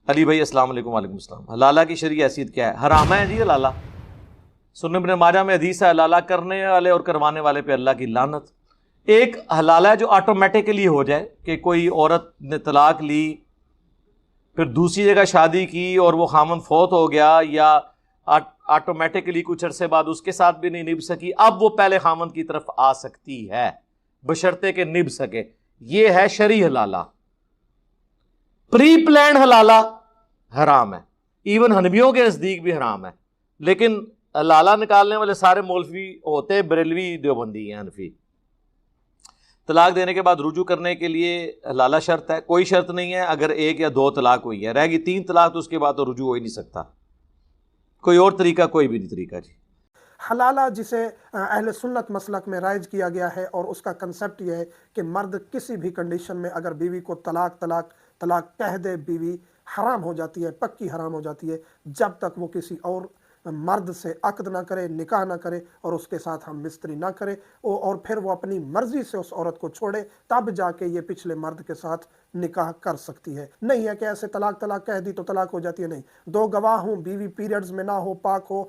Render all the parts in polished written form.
علی بھائی السلام علیکم. وعلیکم السلام. حلالہ کی شرعی حیثیت کیا ہے؟ حرام ہے جی حلالہ. سنن ابن ماجہ میں حدیث ہے حلالہ کرنے والے اور کروانے والے پہ اللہ کی لعنت. ایک حلالہ ہے جو آٹومیٹکلی ہو جائے کہ کوئی عورت نے طلاق لی پھر دوسری جگہ شادی کی اور وہ خامن فوت ہو گیا یا آٹومیٹکلی کچھ عرصے بعد اس کے ساتھ بھی نہیں نبھ سکی، اب وہ پہلے خامن کی طرف آ سکتی ہے بشرطے کہ نبھ سکے. یہ ہے شرعی حلالہ. پری پلانڈ حلالہ حرام ہے، ایون حنبیوں کے نزدیک بھی حرام ہے. لیکن حلالہ نکالنے والے سارے مولوی ہوتے بریلوی دیوبندی ہیں، حنفی. طلاق دینے کے بعد رجوع کرنے کے لیے حلالہ شرط ہے؟ کوئی شرط نہیں ہے. اگر ایک یا دو طلاق ہوئی ہے، رہ گئی 3 طلاق، تو اس کے بعد تو رجوع ہو ہی نہیں سکتا. کوئی اور طریقہ کوئی بھی نہیں طریقہ جی. حلالہ جسے اہل سنت مسلک میں رائج کیا گیا ہے، اور اس کا کنسپٹ یہ ہے کہ مرد کسی بھی کنڈیشن میں اگر بیوی کو طلاق کہہ دے، بیوی حرام ہو جاتی ہے، پکی حرام ہو جاتی ہے، جب تک وہ کسی اور مرد سے عقد نہ کرے، نکاح نہ کرے اور اس کے ساتھ ہم مستری نہ کرے، اور پھر وہ اپنی مرضی سے اس عورت کو چھوڑے، تب جا کے یہ پچھلے مرد کے ساتھ نکاح کر سکتی ہے. نہیں ہے کہ ایسے طلاق کہہ دی تو طلاق ہو جاتی ہے. نہیں، 2 گواہ ہوں، بیوی پیریڈز میں نہ ہو، پاک ہو،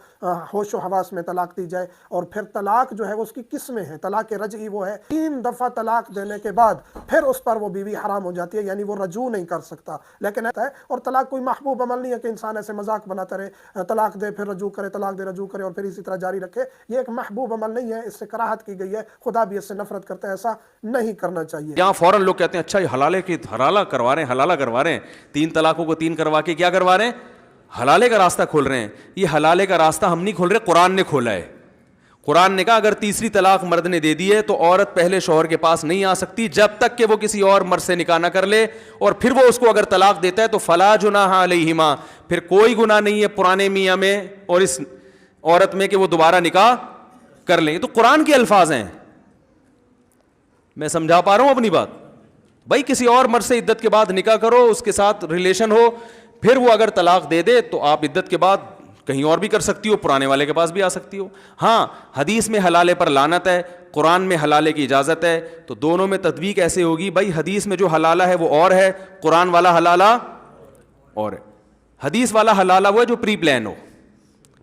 ہوش و حواس میں طلاق دی جائے. اور پھر طلاق جو ہے اس کی قسمیں ہیں. طلاق رجعی وہ ہے 3 دفعہ طلاق دینے کے بعد پھر اس پر وہ بیوی حرام ہو جاتی ہے، یعنی وہ رجوع نہیں کر سکتا. لیکن ایسا ہے، اور طلاق کوئی محبوب عمل نہیں ہے کہ انسان ایسے مذاق بناتا رہے، طلاق دے پھر رجوع کرے، طلاق دے رجوع کرے اور پھر اسی طرح جاری رکھے. یہ ایک محبوب عمل نہیں ہے، اس سے کراہت کی گئی ہے، خدا بھی اس سے نفرت کرتا ہے. ایسا نہیں کرنا چاہیے. یہاں فوراً لوگ کہتے ہیں اچھا یہ حلالہ کروا رہے ہیں 3 طلاقوں کو 3 کروا کے کیا کروا رہے ہیں؟ حلالے کا راستہ کھول رہے ہیں. یہ حلالے کا راستہ ہم نہیں کھول رہے، قرآن نے کھولا ہے. قرآن نے کہا اگر تیسری طلاق مرد نے دے دی ہے تو عورت پہلے شوہر کے پاس نہیں آ سکتی جب تک کہ وہ کسی اور مرد سے نکاح نہ کر لے. اور پھر وہ اس کو اگر طلاق دیتا ہے تو فلا جناح علیہما، پھر کوئی گناہ نہیں ہے پرانے میاں میں اور اس عورت میں کہ وہ دوبارہ نکاح کر لیں. تو قرآن کے الفاظ ہیں. میں سمجھا پا رہا ہوں اپنی بات؟ بھائی کسی اور مرد سے عدت کے بعد نکاح کرو، اس کے ساتھ ریلیشن ہو، پھر وہ اگر طلاق دے دے تو آپ عدت کے بعد کہیں اور بھی کر سکتی ہو، پرانے والے کے پاس بھی آ سکتی ہو. ہاں حدیث میں حلالے پر لعنت ہے، قرآن میں حلالے کی اجازت ہے. تو دونوں میں تطبیق ایسے ہوگی، بھائی حدیث میں جو حلالہ ہے وہ اور ہے، قرآن والا حلالہ اور ہے. حدیث والا حلالہ وہ ہے جو پری پلان ہو،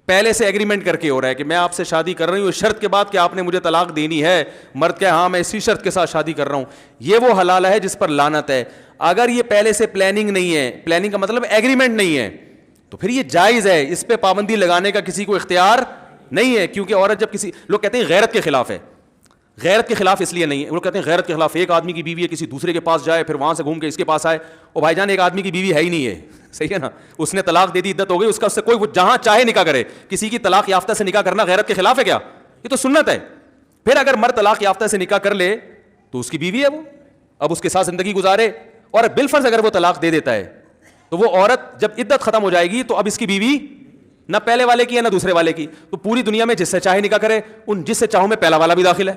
پہلے سے ایگریمنٹ کر کے ہو رہا ہے کہ میں آپ سے شادی کر رہی ہوں اس شرط کے بعد کہ آپ نے مجھے طلاق دینی ہے. مرد کہ ہاں میں اسی شرط کے ساتھ شادی کر رہا ہوں. یہ وہ حلالہ ہے جس پر لعنت ہے. اگر یہ پہلے سے پلاننگ نہیں ہے، پلاننگ کا مطلب ایگریمنٹ نہیں ہے، تو پھر یہ جائز ہے. اس پہ پابندی لگانے کا کسی کو اختیار نہیں ہے. کیونکہ عورت جب کسی لوگ کہتے ہیں غیرت کے خلاف ہے، غیرت کے خلاف اس لیے نہیں ہے. وہ کہتے ہیں غیرت کے خلاف ایک آدمی کی بیوی ہے کسی دوسرے کے پاس جائے پھر وہاں سے گھوم کے اس کے پاس آئے. او بھائی جان ایک آدمی کی بیوی ہے ہی نہیں ہے، صحیح ہے نا، اس نے طلاق دے دی، عدت ہو گئی، اس کا اس سے کوئی جہاں چاہے نکاح کرے. کسی کی طلاق یافتہ سے نکاح کرنا غیرت کے خلاف ہے کیا؟ یہ تو سنت ہے. پھر اگر مرد طلاق یافتہ سے نکاح کر لے تو اس کی بیوی ہے وہ، اب اس کے ساتھ زندگی گزارے. اور بالفرض اگر وہ طلاق دے دیتا ہے تو وہ عورت جب عدت ختم ہو جائے گی تو اب اس کی بیوی نہ پہلے والے کی ہے نہ دوسرے والے کی. تو پوری دنیا میں جس سے چاہے نکاح کرے، ان جس سے چاہوں میں پہلا والا بھی داخل ہے.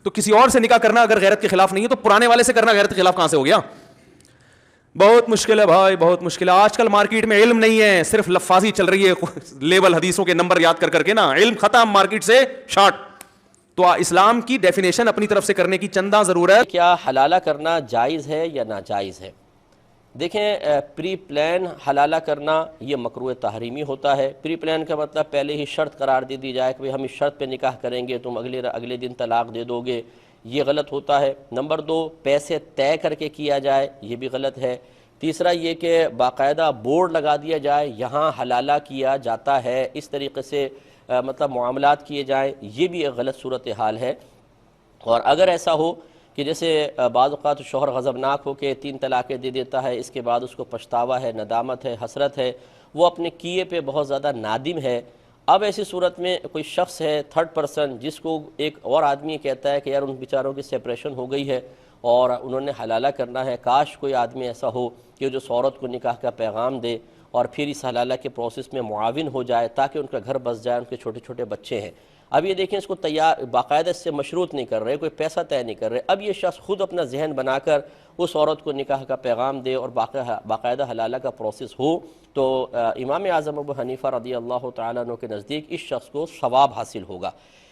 تو کسی اور سے نکاح کرنا اگر غیرت کے خلاف نہیں ہے تو پرانے والے سے کرنا غیرت کے خلاف کہاں سے ہو گیا؟ بہت مشکل ہے بھائی، بہت مشکل ہے. آج کل مارکیٹ میں علم نہیں ہے، صرف لفاظی چل رہی ہے، لیبل حدیثوں کے نمبر یاد کر کے نا علم ختم، مارکیٹ سے شارٹ. تو اسلام کی ڈیفینیشن اپنی طرف سے کرنے کی چندہ ضرورت. کیا حلالہ کرنا جائز ہے یا ناجائز ہے؟ دیکھیں پری پلان حلالہ کرنا یہ مکروہ تحریمی ہوتا ہے. پری پلان کا مطلب پہلے ہی شرط قرار دے دی جائے کہ ہم اس شرط پہ نکاح کریں گے، تم اگلے دن طلاق دے دو گے، یہ غلط ہوتا ہے. نمبر 2، پیسے طے کر کے کیا جائے، یہ بھی غلط ہے. تیسرا یہ کہ باقاعدہ بورڈ لگا دیا جائے یہاں حلالہ کیا جاتا ہے، اس طریقے سے مطلب معاملات کیے جائیں، یہ بھی ایک غلط صورتحال ہے. اور اگر ایسا ہو کہ جیسے بعض اوقات شوہر غضبناک ہو کے 3 طلاقیں دے دیتا ہے، اس کے بعد اس کو پچھتاوا ہے، ندامت ہے، حسرت ہے، وہ اپنے کیے پہ بہت زیادہ نادم ہے. اب ایسی صورت میں کوئی شخص ہے 3rd پرسن جس کو ایک اور آدمی کہتا ہے کہ یار ان بیچاروں کی سیپریشن ہو گئی ہے اور انہوں نے حلالہ کرنا ہے، کاش کوئی آدمی ایسا ہو کہ جو عورت کو نکاح کا پیغام دے اور پھر اس حلالہ کے پروسیس میں معاون ہو جائے تاکہ ان کا گھر بس جائے، ان کے چھوٹے چھوٹے بچے ہیں. اب یہ دیکھیں اس کو باقاعدہ اس سے مشروط نہیں کر رہے، کوئی پیسہ طے نہیں کر رہے. اب یہ شخص خود اپنا ذہن بنا کر اس عورت کو نکاح کا پیغام دے اور باقاعدہ حلالہ کا پروسیس ہو تو امام اعظم ابو حنیفہ رضی اللہ تعالیٰ عنہ کے نزدیک اس شخص کو ثواب حاصل ہوگا.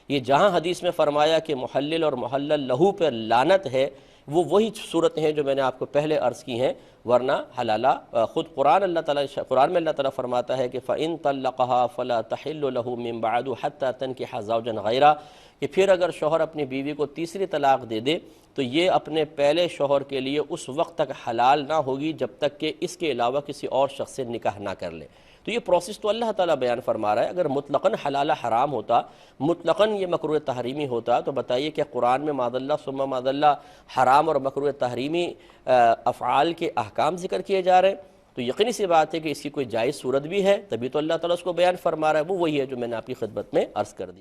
یہ جہاں حدیث میں فرمایا کہ محلل اور محلل لہو پر لعنت ہے، وہ وہی صورتیں ہیں جو میں نے آپ کو پہلے عرض کی ہیں، ورنہ حلالہ خود قرآن میں اللہ تعالیٰ فرماتا ہے کہ فَإِن طَلَّقَهَا فَلَا تَحِلُّ لَهُ مِن بَعْدُ حَتَّى تَنكِحَ زَوْجًا غَيْرَهُ، کہ پھر اگر شوہر اپنی بیوی کو تیسری طلاق دے دے تو یہ اپنے پہلے شوہر کے لیے اس وقت تک حلال نہ ہوگی جب تک کہ اس کے علاوہ کسی اور شخص سے نکاح نہ کر لے۔ تو یہ پروسیس تو اللہ تعالیٰ بیان فرما رہا ہے۔ اگر مطلقاً حلالہ حرام ہوتا، مطلقاً یہ مکروہ تحریمی ہوتا، تو بتائیے کہ قرآن میں معاذ اللہ ثم معاذ اللہ حرام اور مکروہ تحریمی افعال کے احکام ذکر کیے جا رہے ہیں؟ تو یقینی سی بات ہے کہ اس کی کوئی جائز صورت بھی ہے، تبھی تو اللہ تعالیٰ اس کو بیان فرما رہا ہے۔ وہ وہی ہے جو میں نے آپ کی خدمت میں عرض کر دی۔